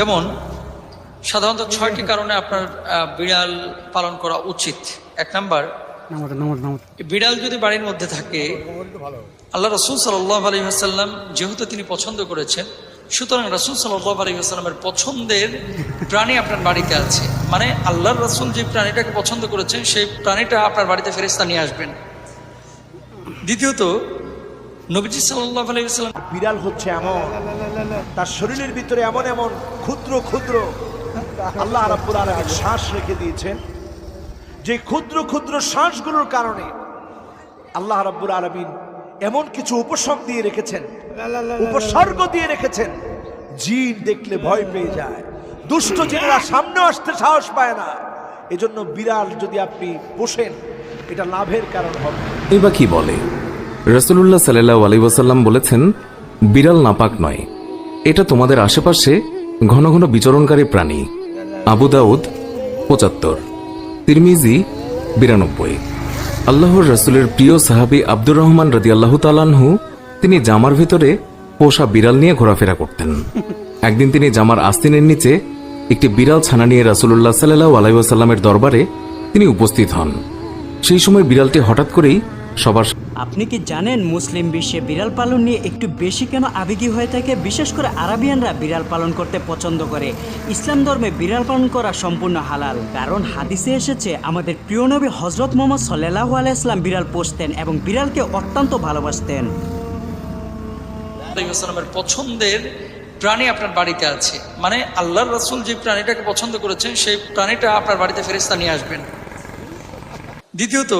যেমন সাধারণত 6টি কারণে আপনার বিড়াল পালন করা উচিত। 1 নাম্বার, বিড়াল যদি বাড়ির মধ্যে থাকে, আল্লাহ রাসূল সাল্লাল্লাহু আলাইহি ওয়াসাল্লাম যেহেতু তিনি পছন্দ করেছেন, সুতরাং রাসূল সাল্লাল্লাহু আলাইহি ওয়াসাল্লামের পছন্দের প্রাণী আপনার বাড়িতে আছে, মানে আল্লাহর রাসূল যে প্রাণীটাকে পছন্দ করেছেন সেই প্রাণীটা আপনার বাড়িতে ফেরেশতা নিয়ে আসবেন। দ্বিতীয়ত, নবীজি সাল্লাল্লাহু আলাইহি ওয়াসাল্লাম, বিড়াল হচ্ছে এমন, তার শরীরের ভিতরে এমন এমন ক্ষুদ্র ক্ষুদ্র আল্লাহ রাব্বুল আলামিন শ্বাস রেখে দিয়েছেন, যে ক্ষুদ্র ক্ষুদ্র শ্বাসগুলোর কারণে আল্লাহ রাব্বুল আলামিন এমন কিছু উপসর্গ দিয়ে রেখেছেন, উপসর্গ দিয়ে রেখেছেন, জিন দেখলে ভয় পেয়ে যায়, দুষ্ট জিনেরা সামনে আসতে সাহস পায় না। এজন্য বিড়াল যদি আপনি পোষেন, এটা লাভের কারণ হবে। এবার কি বলে? রাসূলুল্লাহ সাল্লাল্লাহু আলাইহি ওয়াসাল্লাম বলেছেন, বিড়াল নাপাক নয়, এটা তোমাদের আশেপাশে ঘন ঘন বিচরণকারী প্রাণী। আবু দাউদ ৭৫, তিরমিজি ৯২। আল্লাহর রাসূলের প্রিয় সাহাবী আব্দুর রহমান রাদিয়াল্লাহু তাআলা আনহু, তিনি জামার ভিতরে পোষা বিড়াল নিয়ে ঘোরাফেরা করতেন। একদিন তিনি জামার আস্তিনের নিচে একটি বিড়াল ছানা নিয়ে রাসূলুল্লাহ সাল্লাল্লাহু আলাইহি ওয়াসাল্লামের দরবারে তিনি উপস্থিত হন। সেই সময় বিড়ালটি হঠাৎ করেই সবার। আপনি কি জানেন মুসলিম বিশ্বে বিড়াল পালন নিয়ে একটু বেশি কেন আবেগী হয়ে থাকে? বিশেষ করে আরাবিয়ানরা বিড়াল পালন করতে পছন্দ করে। ইসলাম ধর্মে বিড়াল পালন করা সম্পূর্ণ হালাল, কারণ হাদিসে এসেছে আমাদের প্রিয় নবী হযরত মুহাম্মদ সাল্লাল্লাহু আলাইহি ওয়াসাল্লাম বিড়াল পোষতেন এবং বিড়ালকে অত্যন্ত ভালোবাসতেন। সাল্লামের পছন্দের প্রাণী আপনার বাড়িতে আছে, মানে আল্লাহর রাসূল যে প্রাণীটাকে পছন্দ করেছেন সেই প্রাণীটা আপনার বাড়িতে ফেরেশতা নিয়ে আসবেন। দ্বিতীয়ত,